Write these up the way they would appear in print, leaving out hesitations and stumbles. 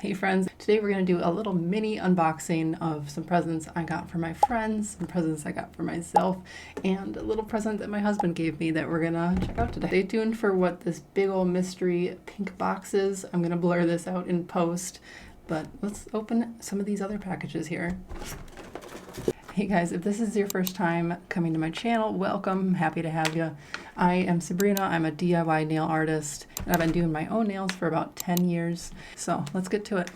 Hey friends, today we're going to do a little mini unboxing of some presents I got for my friends, some presents I got for myself, and a little present that my husband gave me that we're going to check out today. Stay tuned for what this big old mystery pink box is. I'm going to blur this out in post, but let's open some of these other packages here. Hey guys, if this is your first time coming to my channel, welcome. Happy to have you. I am Sabrina. I'm a DIY nail artist, and I've been doing my own nails for about 10 years. So let's get to it.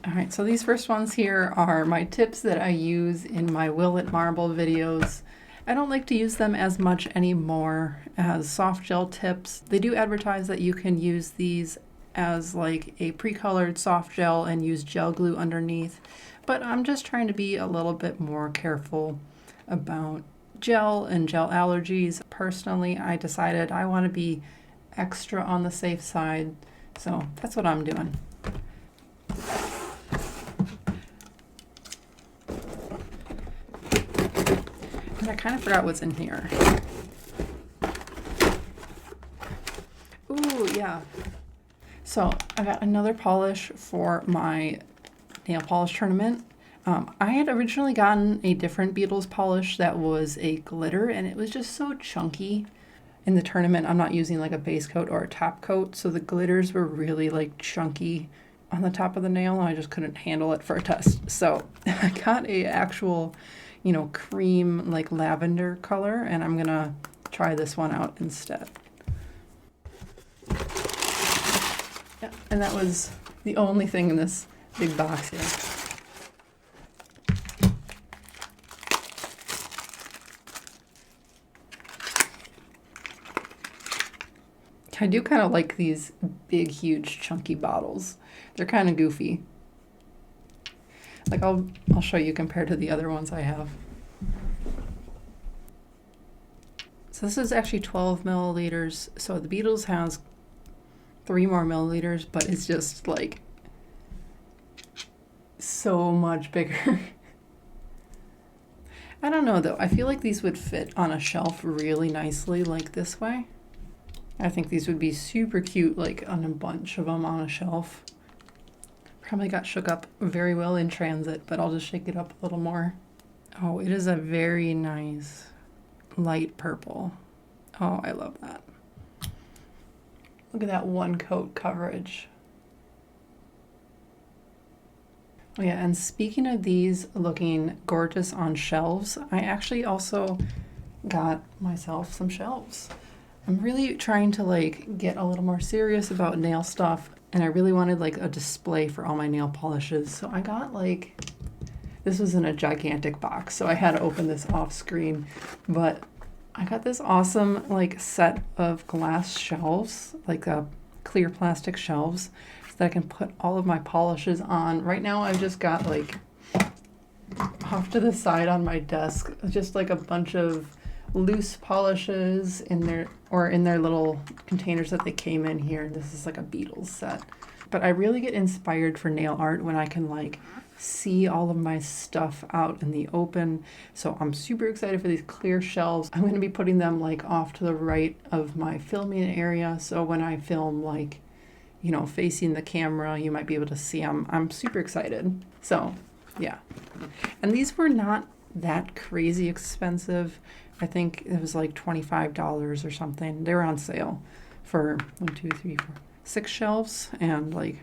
All right, so these first ones here are my tips that I use in my Will It Marble videos. I don't like to use them as much anymore as soft gel tips. They do advertise that you can use these as like a pre-colored soft gel and use gel glue underneath, but I'm just trying to be a little bit more careful about gel and gel allergies. Personally, I decided I want to be extra on the safe side, so that's what I'm doing. I kind of forgot what's in here. Ooh, yeah. So I got another polish for my nail polish tournament. I had originally gotten a different Beetles polish that was a glitter, and it was just so chunky. In the tournament, I'm not using like a base coat or a top coat, so the glitters were really like chunky on the top of the nail, and I just couldn't handle it for a test. So I got a actual, cream like lavender color, and I'm gonna try this one out instead. Yeah, and that was the only thing in this big box here. I do kind of like these big, huge, chunky bottles. They're kind of goofy. Like I'll show you compared to the other ones I have. So this is actually 12 milliliters. So the Beetles has 3 more milliliters, but it's just like so much bigger. I don't know though. I feel like these would fit on a shelf really nicely like this way. I think these would be super cute like on a bunch of them on a shelf. Probably got shook up very well in transit, but I'll just shake it up a little more. Oh, it is a very nice light purple. Oh, I love that. Look at that one coat coverage. Oh yeah, and speaking of these looking gorgeous on shelves, I actually also got myself some shelves. I'm really trying to like get a little more serious about nail stuff, and I really wanted like a display for all my nail polishes. So I got like, this was in a gigantic box, so I had to open this off screen, but I got this awesome like set of glass shelves, like clear plastic shelves, so that I can put all of my polishes on. Right now I've just got like off to the side on my desk, just like a bunch of loose polishes in their little containers that they came in here. This is like a Beetles set. But I really get inspired for nail art when I can like see all of my stuff out in the open. So I'm super excited for these clear shelves. I'm going to be putting them like off to the right of my filming area. So when I film like, facing the camera, you might be able to see them. I'm super excited. So yeah. And these were not that crazy expensive. I think it was like $25 or something. They were on sale for 6 shelves, and like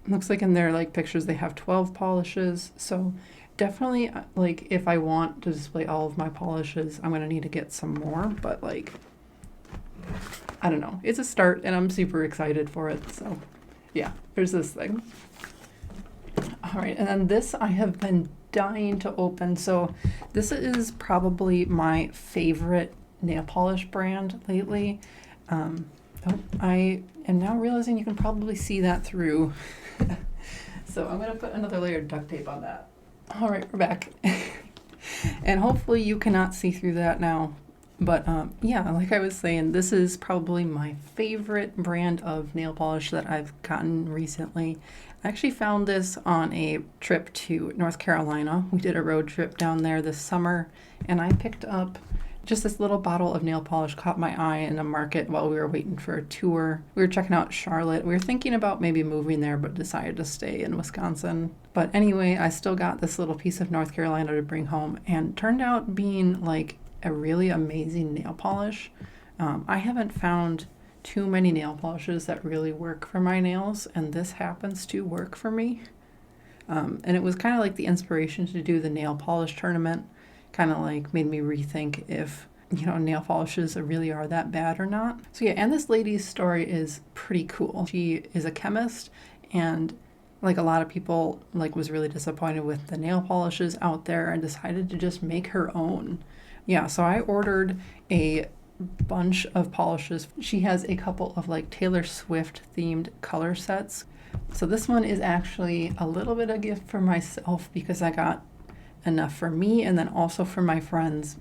looks like in their like pictures they have 12 polishes. So definitely like if I want to display all of my polishes, I'm gonna need to get some more, but like I don't know. It's a start and I'm super excited for it. So yeah, there's this thing. All right, and then this I have been dying to open. So this is probably my favorite nail polish brand lately. I am now realizing you can probably see that through. So I'm gonna put another layer of duct tape on that. All right, we're back. And hopefully you cannot see through that now. But yeah, like I was saying, this is probably my favorite brand of nail polish that I've gotten recently. I actually found this on a trip to North Carolina. We did a road trip down there this summer, and I picked up just this little bottle of nail polish. Caught my eye in a market while we were waiting for a tour. We were checking out Charlotte. We were thinking about maybe moving there, but decided to stay in Wisconsin. But anyway, I still got this little piece of North Carolina to bring home, and turned out being like a really amazing nail polish. I haven't found too many nail polishes that really work for my nails, and this happens to work for me. And it was kind of like the inspiration to do the nail polish tournament. Kind of like made me rethink if, you know, nail polishes really are that bad or not. So yeah, and this lady's story is pretty cool. She is a chemist, and like a lot of people, like was really disappointed with the nail polishes out there and decided to just make her own. Yeah, so I ordered a bunch of polishes. She has a couple of like Taylor Swift themed color sets. So this one is actually a little bit of a gift for myself because I got enough for me and then also for my friends.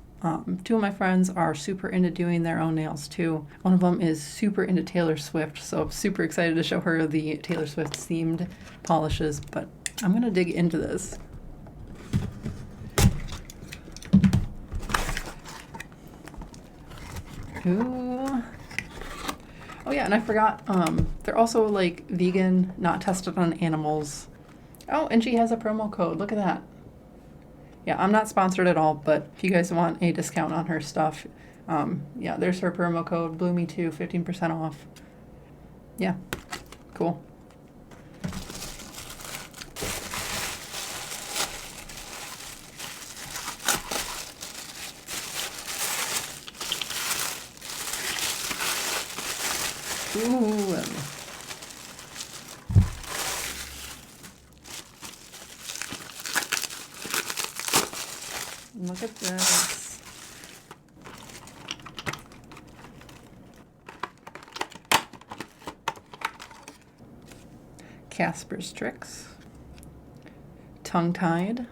Two of my friends are super into doing their own nails too. One of them is super into Taylor Swift, so I'm super excited to show her the Taylor Swift themed polishes, but I'm gonna dig into this. Ooh. Oh yeah, and I forgot, they're also like vegan, not tested on animals. Oh, and she has a promo code. Look at that. Yeah, I'm not sponsored at all, but if you guys want a discount on her stuff, yeah, there's her promo code, Bloomy2, 15% off. Yeah, cool. Ooh. Look at this. Casper's Tricks. Tongue-tied.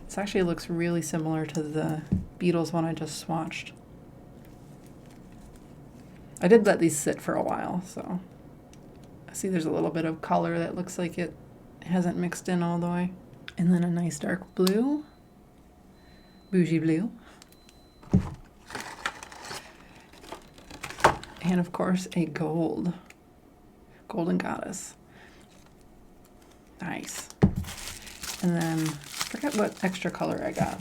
This actually looks really similar to the Beatles one I just swatched. I did let these sit for a while, so I see there's a little bit of color that looks like it hasn't mixed in all the way. And then a nice dark blue. Bougie blue. And of course a gold. Golden Goddess. Nice. And then, I forget what extra color I got.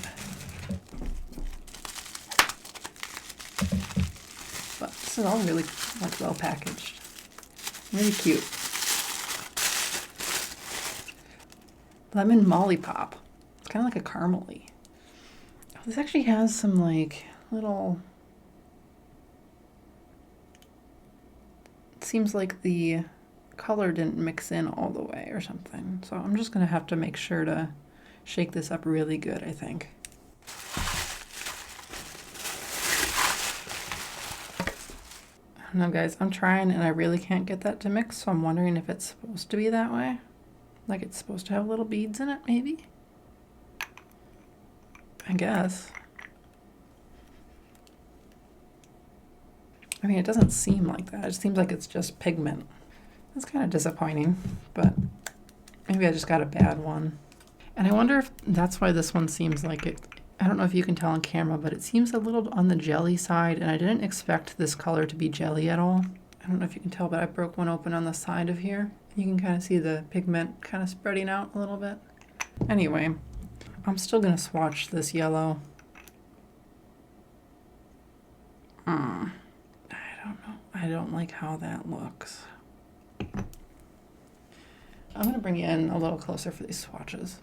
But this is all really like well packaged. Really cute. Lemon Mollipop. It's kind of like a caramely. This actually has some like little, it seems like the color didn't mix in all the way or something. So I'm just gonna have to make sure to shake this up really good, I think. I don't know, guys, I'm trying and I really can't get that to mix, so I'm wondering if it's supposed to be that way. Like it's supposed to have little beads in it, maybe? I guess. I mean, it doesn't seem like that. It seems like it's just pigment. That's kind of disappointing, but maybe I just got a bad one. And I wonder if that's why this one seems like it. I don't know if you can tell on camera, but it seems a little on the jelly side, and I didn't expect this color to be jelly at all. I don't know if you can tell, but I broke one open on the side of here. You can kind of see the pigment kind of spreading out a little bit. Anyway, I'm still gonna swatch this yellow. I don't know. I don't like how that looks. I'm gonna bring you in a little closer for these swatches.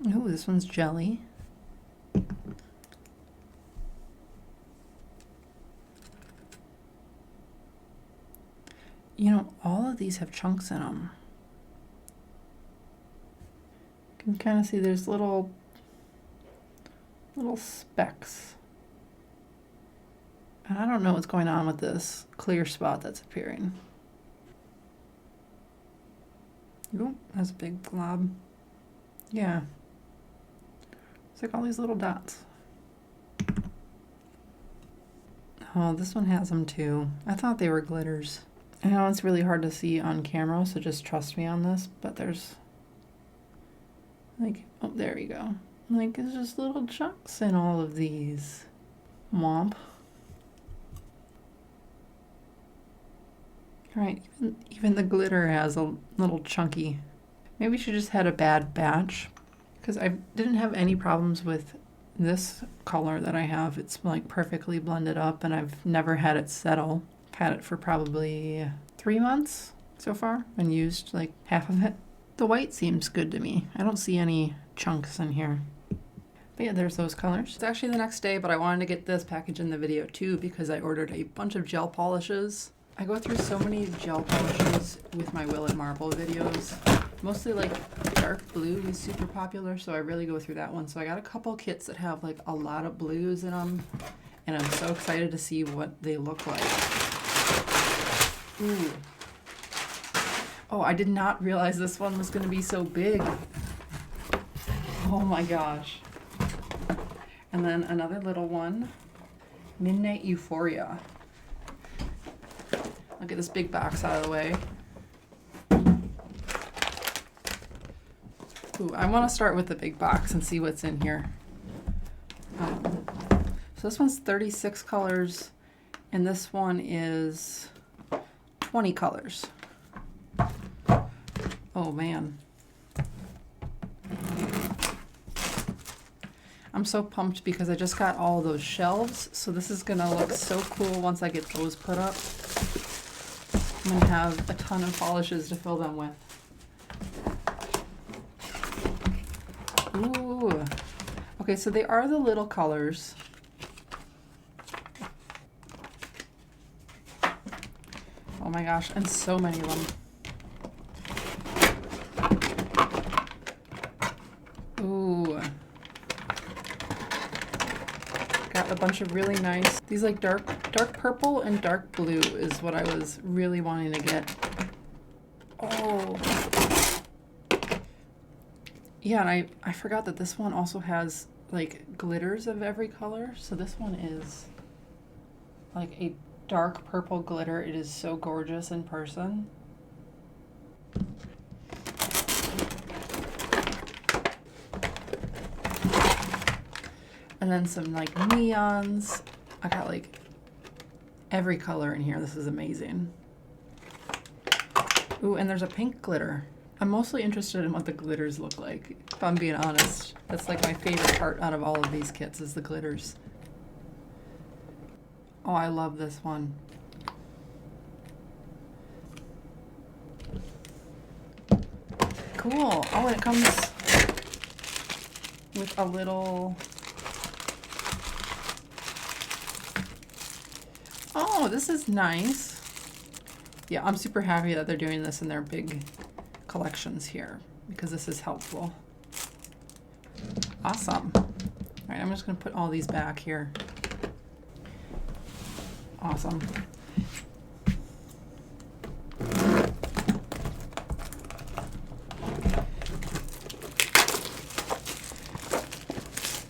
Ooh, this one's jelly. You know, all of these have chunks in them. You can kind of see there's little specks. And I don't know what's going on with this clear spot that's appearing. Ooh, that's a big glob. Yeah. It's like all these little dots. Oh, this one has them too. I thought they were glitters. I know it's really hard to see on camera, so just trust me on this, but there's like, oh, there we go. Like, it's just little chunks in all of these. Womp. Right, even the glitter has a little chunky. Maybe she just had a bad batch, because I didn't have any problems with this color that I have. It's like perfectly blended up, and I've never had it settle. I've had it for probably 3 months so far and used like half of it. The white seems good to me. I don't see any chunks in here. But yeah, there's those colors. It's actually the next day, but I wanted to get this package in the video too because I ordered a bunch of gel polishes. I go through so many gel polishes with my Will and Marble videos. Mostly like dark blue is super popular, so I really go through that one. So I got a couple kits that have like a lot of blues in them, and I'm so excited to see what they look like. Ooh. Oh, I did not realize this one was going to be so big. Oh my gosh. And then another little one, Midnight Euphoria. I'll get this big box out of the way. Ooh, I want to start with the big box and see what's in here. So this one's 36 colors, and this one is 20 colors. Oh man. I'm so pumped because I just got all those shelves, so this is gonna look so cool once I get those put up. I'm gonna have a ton of polishes to fill them with. Ooh. Okay, so they are the little colors. Oh my gosh, and so many of them. Ooh. Got a bunch of really nice, these like dark purple and dark blue is what I was really wanting to get. Oh. Yeah, and I forgot that this one also has like glitters of every color. So this one is like a dark purple glitter. It is so gorgeous in person. And then some like neons. I got like every color in here. This is amazing. Ooh, and there's a pink glitter. I'm mostly interested in what the glitters look like, if I'm being honest. That's like my favorite part out of all of these kits is the glitters. Oh, I love this one. Cool. Oh, and it comes with a little... Oh, this is nice. Yeah, I'm super happy that they're doing this in their big collections here because this is helpful. Awesome. All right, I'm just going to put all these back here. Awesome.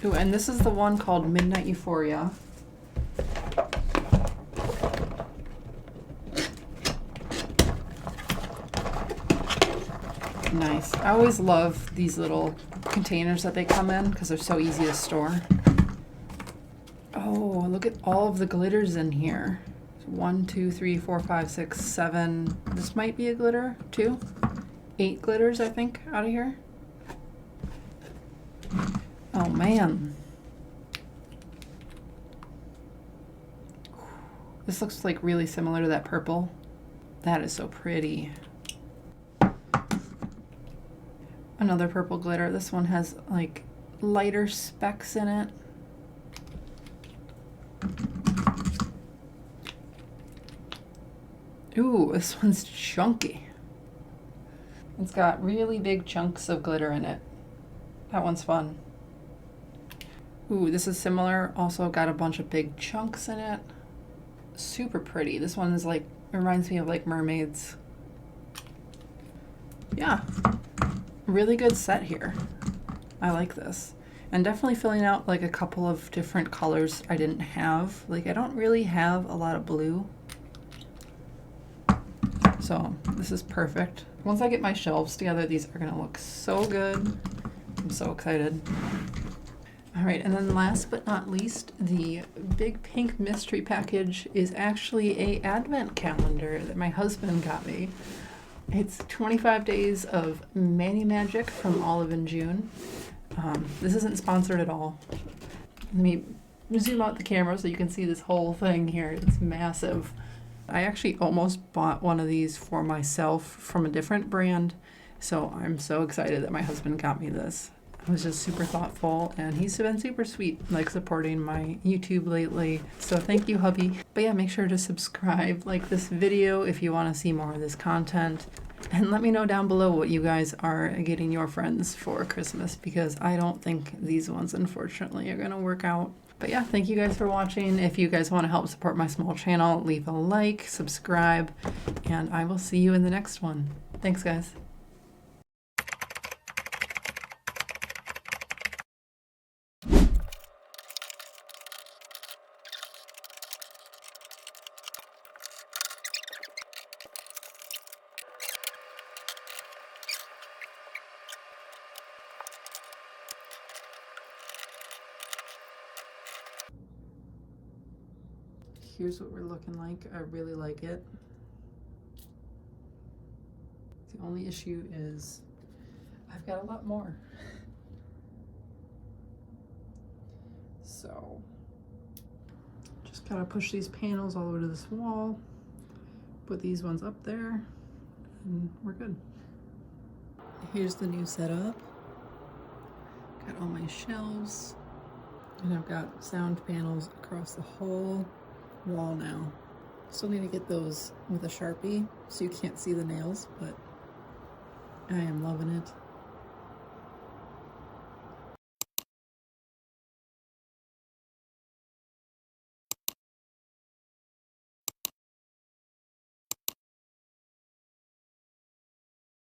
Ooh, and this is the one called Midnight Euphoria. Nice. I always love these little containers that they come in because they're so easy to store. Oh, look at all of the glitters in here. 1, 2, 3, 4, 5, 6, 7. This might be a glitter, 2. 8 glitters, I think, out of here. Oh, man. This looks like really similar to that purple. That is so pretty. Another purple glitter. This one has like lighter specks in it. Ooh, this one's chunky. It's got really big chunks of glitter in it. That one's fun. Ooh, this is similar. Also got a bunch of big chunks in it. Super pretty. This one is like, reminds me of like mermaids. Yeah. Really good set here. I like this. And definitely filling out like a couple of different colors I didn't have. Like I don't really have a lot of blue. So this is perfect. Once I get my shelves together, these are gonna look so good. I'm so excited. All right, and then last but not least, the big pink mystery package is actually a advent calendar that my husband got me. It's 25 days of Mani Magic from Olive and June. This isn't sponsored at all. Let me zoom out the camera so you can see this whole thing here. It's massive. I actually almost bought one of these for myself from a different brand, so I'm so excited that my husband got me this. I was just super thoughtful, and he's been super sweet, like supporting my YouTube lately. So thank you, hubby. But yeah, make sure to subscribe, like this video if you want to see more of this content. And let me know down below what you guys are getting your friends for Christmas, because I don't think these ones, unfortunately, are going to work out. But yeah, thank you guys for watching. If you guys want to help support my small channel, leave a like, subscribe, and I will see you in the next one. Thanks, guys. Here's what we're looking like. I really like it. The only issue is I've got a lot more. So just gotta push these panels all over to this wall, put these ones up there, and we're good. Here's the new setup. Got all my shelves, and I've got sound panels across the whole wall now. Still need to get those with a Sharpie so you can't see the nails, but I am loving it.